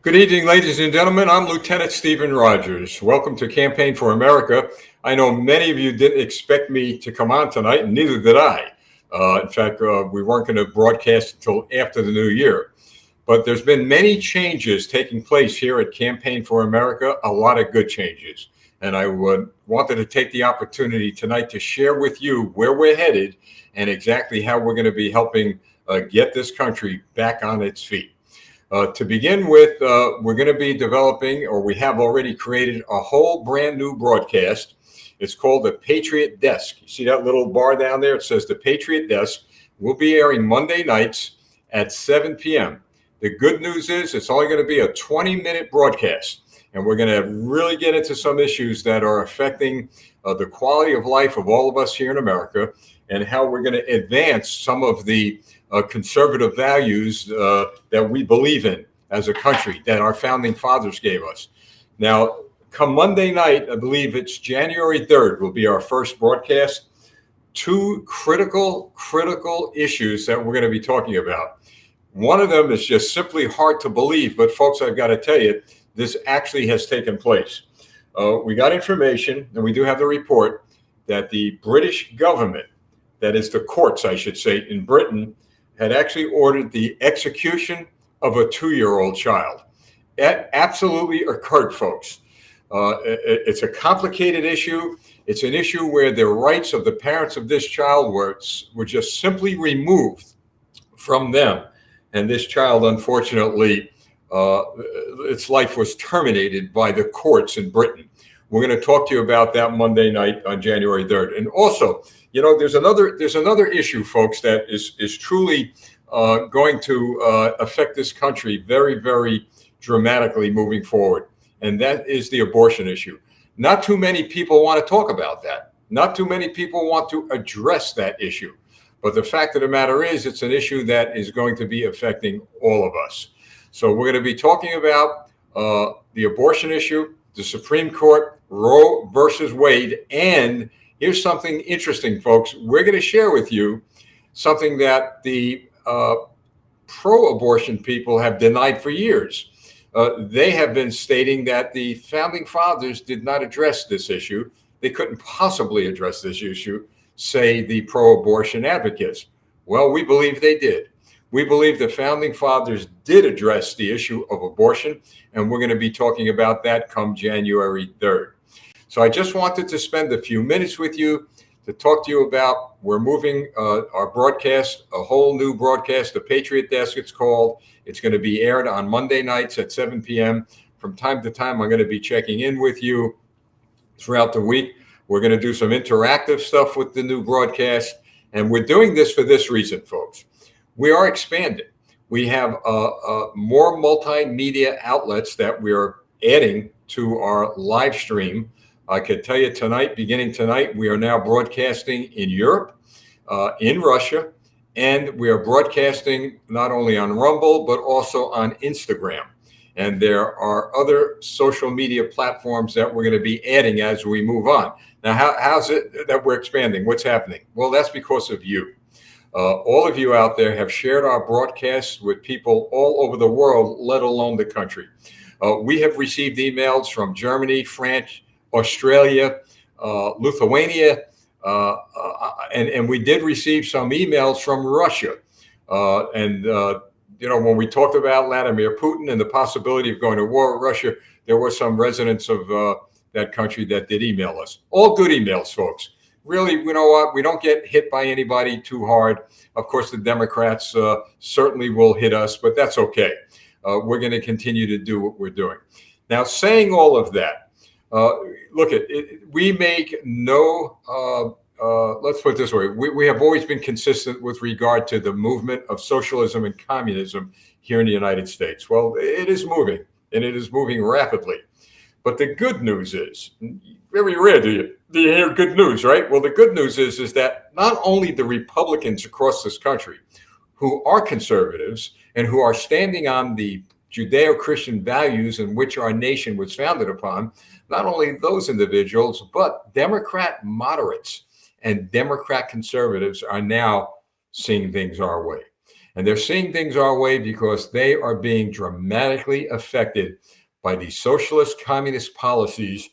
Good evening, ladies and gentlemen. I'm Lieutenant Stephen Rogers. Welcome to Campaign for America. I know many of you didn't expect me to come on tonight, and neither did I. In fact, we weren't going to broadcast until after the new year. But there's been many changes taking place here at Campaign for America, a lot of good changes. And I wanted to take the opportunity tonight to share with you where we're headed and exactly how we're going to be helping get this country back on its feet. To begin with, we're going to be developing, or we have already created, a whole brand new broadcast. It's called the Patriot Desk. You see that little bar down there? It says the Patriot Desk. We'll be airing Monday nights at 7 p.m. The good news is it's only going to be a 20-minute broadcast, and we're going to really get into some issues that are affecting the quality of life of all of us here in America, and how we're going to advance some of the conservative values that we believe in as a country, that our founding fathers gave us. Now, come Monday night, I believe it's January 3rd, will be our first broadcast. Two critical issues that we're going to be talking about. One of them is just simply hard to believe, but folks, I've got to tell you, this actually has taken place. We got information, and we do have the report, that the British government, that is the courts, I should say, in Britain, had actually ordered the execution of a 2-year-old child. That absolutely occurred, folks. It's a complicated issue. It's an issue where the rights of the parents of this child were just simply removed from them. And this child, unfortunately, its life was terminated by the courts in Britain. We're going to talk to you about that Monday night on January 3rd. And also, there's another issue, folks, that is truly going to affect this country very, very dramatically moving forward. And that is the abortion issue. Not too many people want to talk about that. Not too many people want to address that issue. But the fact of the matter is, it's an issue that is going to be affecting all of us. So we're going to be talking about the abortion issue, the Supreme Court, Roe versus Wade, and here's something interesting, folks. We're going to share with you something that the pro-abortion people have denied for years. They have been stating that the founding fathers did not address this issue. They couldn't possibly address this issue, say the pro-abortion advocates. Well, we believe they did. We believe the founding fathers did address the issue of abortion, and we're going to be talking about that come January 3rd. So I just wanted to spend a few minutes with you to talk to you about, we're moving our broadcast, a whole new broadcast, the Patriot Desk it's called. It's going to be aired on Monday nights at 7 p.m. From time to time, I'm going to be checking in with you throughout the week. We're going to do some interactive stuff with the new broadcast, and we're doing this for this reason, folks. We are expanding. We have more multimedia outlets that we're adding to our live stream. I could tell you tonight, beginning tonight, we are now broadcasting in Europe, in Russia, and we are broadcasting not only on Rumble, but also on Instagram. And there are other social media platforms that we're going to be adding as we move on. Now, how's it that we're expanding? What's happening? Well, that's because of you. All of you out there have shared our broadcasts with people all over the world, let alone the country. We have received emails from Germany, France, Australia, Lithuania, and we did receive some emails from Russia. When we talked about Vladimir Putin and the possibility of going to war with Russia, there were some residents of that country that did email us. All good emails, folks. Really, you know what? We don't get hit by anybody too hard. Of course, the Democrats certainly will hit us, but that's okay. We're going to continue to do what we're doing. Now, saying all of that, we make no, let's put it this way. We have always been consistent with regard to the movement of socialism and communism here in the United States. Well, it is moving, and it is moving rapidly. But the good news is, very rare do you hear good news, right? Well, the good news is that not only the Republicans across this country who are conservatives and who are standing on the Judeo-Christian values in which our nation was founded upon, not only those individuals, but Democrat moderates and Democrat conservatives are now seeing things our way. And they're seeing things our way because they are being dramatically affected by the socialist communist policies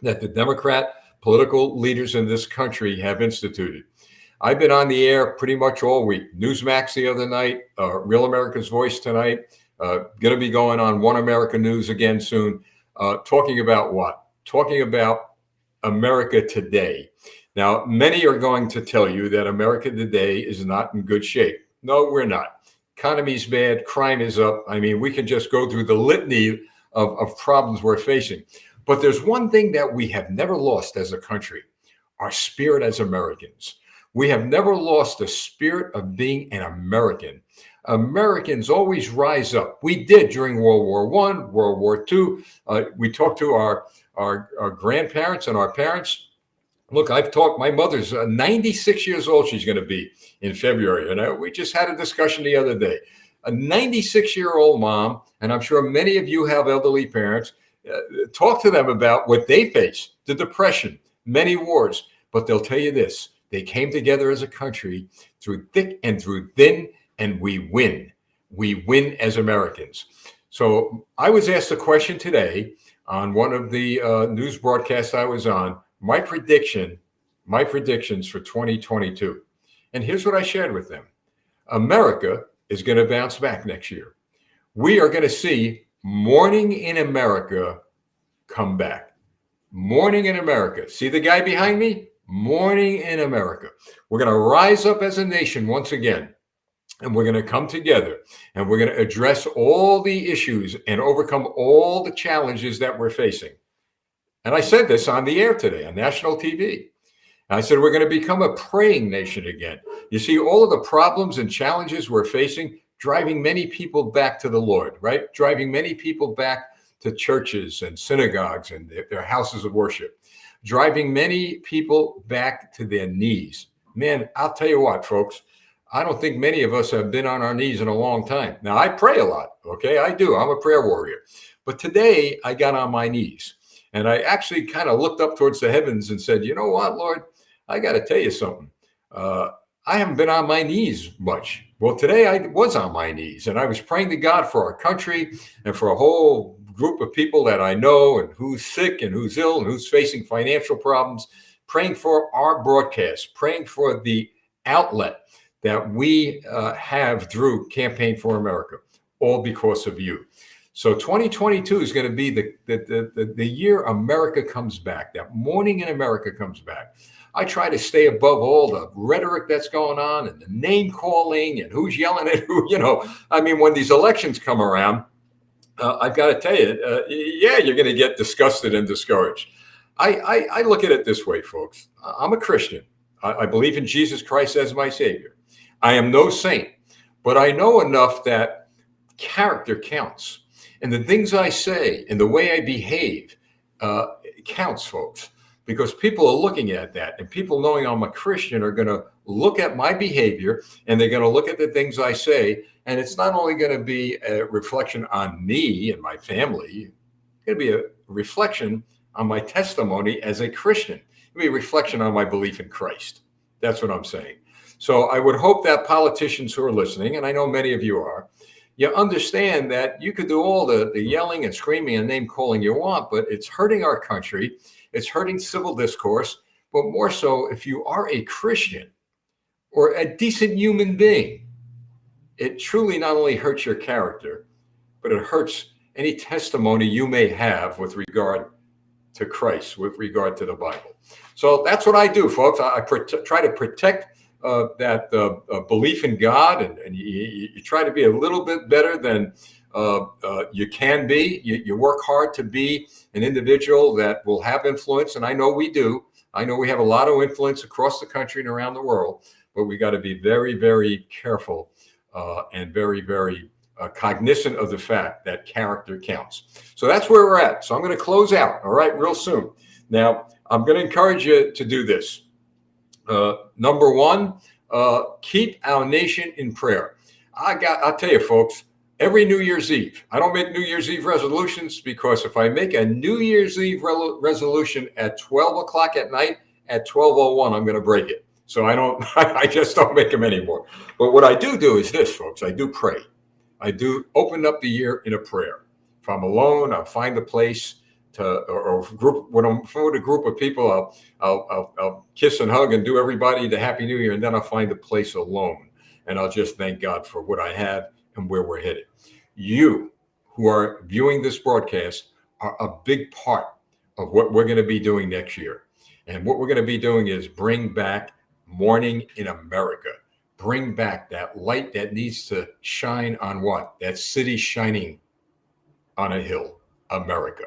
that the Democrat political leaders in this country have instituted. I've been on the air pretty much all week. Newsmax the other night, Real America's Voice tonight, going to be going on One America News again soon. Talking about what? Talking about America today. Now, many are going to tell you that America today is not in good shape. No, we're not. Economy's bad. Crime is up. I mean, we can just go through the litany of problems we're facing. But there's one thing that we have never lost as a country, our spirit as Americans. We have never lost the spirit of being an American. Americans always rise up. We did during World War I, World War II. We talked to our grandparents and our parents. Look, I've talked, my mother's 96 years old, she's going to be in February. And we just had a discussion the other day. A 96-year-old mom, and I'm sure many of you have elderly parents, talk to them about what they face, the Depression, many wars. But they'll tell you this, they came together as a country through thick and through thin, and we win. We win as Americans. So I was asked a question today on one of the news broadcasts I was on, my predictions for 2022. And here's what I shared with them. America is going to bounce back next year. We are going to see Morning in America come back. Morning in America. See the guy behind me? Morning in America. We're going to rise up as a nation once again. And we're going to come together and we're going to address all the issues and overcome all the challenges that we're facing. And I said this on the air today on national TV. I said, we're going to become a praying nation again. You see, all of the problems and challenges we're facing, driving many people back to the Lord, right? Driving many people back to churches and synagogues and their houses of worship. Driving many people back to their knees. Man, I'll tell you what, folks. I don't think many of us have been on our knees in a long time. Now, I pray a lot, okay? I do. I'm a prayer warrior. But today, I got on my knees. And I actually kind of looked up towards the heavens and said, you know what, Lord? I got to tell you something. I haven't been on my knees much. Well, today I was on my knees. And I was praying to God for our country and for a whole group of people that I know and who's sick and who's ill and who's facing financial problems. Praying for our broadcast. Praying for the outlet that we have through Campaign for America, all because of you. So 2022 is going to be the year America comes back, that Morning in America comes back. I try to stay above all the rhetoric that's going on and the name calling and who's yelling at who, you know. I mean, when these elections come around, I've got to tell you, yeah, you're going to get disgusted and discouraged. I look at it this way, folks. I'm a Christian. I believe in Jesus Christ as my Savior. I am no saint, but I know enough that character counts. And the things I say and the way I behave counts, folks, because people are looking at that. And people knowing I'm a Christian are going to look at my behavior and they're going to look at the things I say. And it's not only going to be a reflection on me and my family, it's going to be a reflection on my testimony as a Christian. It'll be a reflection on my belief in Christ. That's what I'm saying. So I would hope that politicians who are listening, and I know many of you are, you understand that you could do all the yelling and screaming and name calling you want, but it's hurting our country. It's hurting civil discourse. But more so, if you are a Christian or a decent human being, it truly not only hurts your character, but it hurts any testimony you may have with regard to Christ, with regard to the Bible. So that's what I do, folks. I try to protect that belief in God, and you try to be a little bit better than you can be. You work hard to be an individual that will have influence, and I know we do. I know we have a lot of influence across the country and around the world, but we got to be very, very careful and very, very cognizant of the fact that character counts. So that's where we're at. So I'm going to close out, all right, real soon. Now, I'm going to encourage you to do this. Number one, keep our nation in prayer. I'll tell you, folks, every New Year's Eve, I don't make New Year's Eve resolutions because if I make a New Year's Eve resolution at 12 o'clock at night, at 12:01, I'm going to break it. So I don't, I just don't make them anymore. But what I do is this, folks. I do pray. I do open up the year in a prayer. If I'm alone, I'll find a place to, or group. When I'm with a group of people, I'll kiss and hug and do everybody the Happy New Year, and then I'll find a place alone, and I'll just thank God for what I have and where we're headed. You who are viewing this broadcast are a big part of what we're going to be doing next year. And what we're going to be doing is bring back Morning in America. Bring back that light that needs to shine on what? That city shining on a hill, America.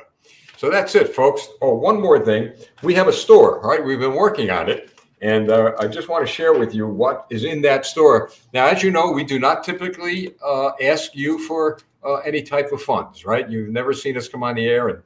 So that's it, folks. Oh, one more thing. We have a store, all right? We've been working on it. And I just want to share with you what is in that store. Now, as you know, we do not typically ask you for any type of funds, right? You've never seen us come on the air and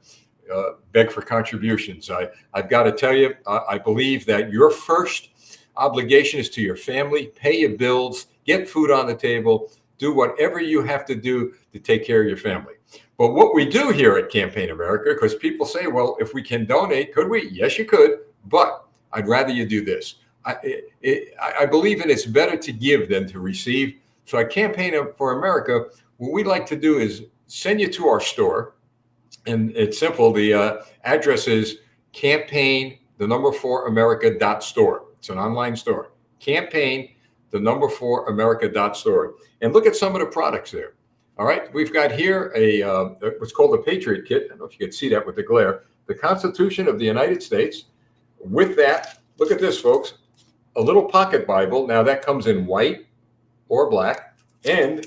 beg for contributions. I've got to tell you, I believe that your first obligation is to your family. Pay your bills, get food on the table, do whatever you have to do to take care of your family. But what we do here at Campaign America, because people say, well, if we can donate, could we? Yes, you could, but I'd rather you do this. I believe in it's better to give than to receive. So at Campaign for America, what we like to do is send you to our store. And it's simple. The address is campaign4america.store. It's an online store. Campaign4america.store. And look at some of the products there. All right. We've got here what's called the Patriot Kit. I don't know if you can see that with the glare. The Constitution of the United States. With that, look at this, folks. A little pocket Bible. Now that comes in white or black. And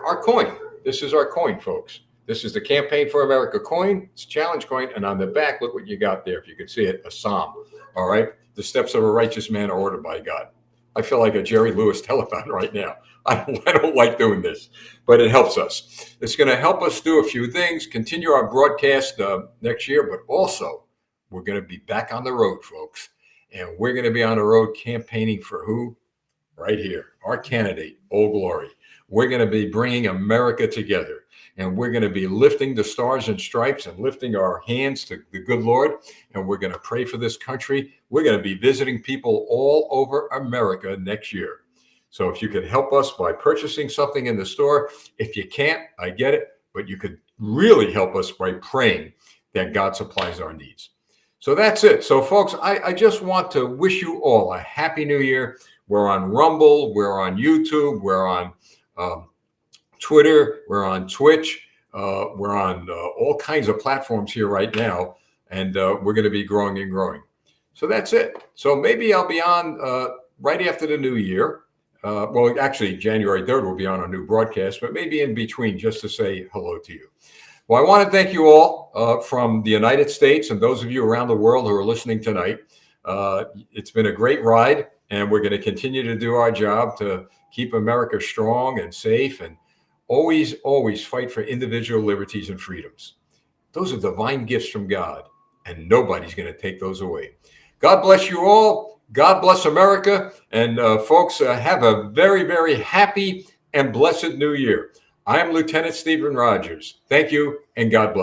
our coin. This is our coin, folks. This is the Campaign for America coin. It's a challenge coin. And on the back, look what you got there. If you can see it, a psalm. All right. The steps of a righteous man are ordered by God. I feel like a Jerry Lewis telethon right now. I don't like doing this, but it helps us. It's going to help us do a few things, continue our broadcast next year, but also we're going to be back on the road, folks. And we're going to be on the road campaigning for who? Right here, our candidate, Old Glory. We're going to be bringing America together. And we're going to be lifting the stars and stripes and lifting our hands to the good Lord. And we're going to pray for this country. We're going to be visiting people all over America next year. So if you could help us by purchasing something in the store, if you can't, I get it, but you could really help us by praying that God supplies our needs. So that's it. So folks, I just want to wish you all a happy new year. We're on Rumble. We're on YouTube. We're on Twitter, we're on Twitch, we're on all kinds of platforms here right now, and we're going to be growing and growing. So that's it. So maybe I'll be on right after the new year. Well, actually, January 3rd will be on a new broadcast, but maybe in between just to say hello to you. Well, I want to thank you all from the United States and those of you around the world who are listening tonight. It's been a great ride, and we're going to continue to do our job to keep America strong and safe and always, always fight for individual liberties and freedoms. Those are divine gifts from God, and nobody's going to take those away. God bless you all. God bless America. And folks, have a very, very happy and blessed new year. I'm Lieutenant Stephen Rogers. Thank you, and God bless.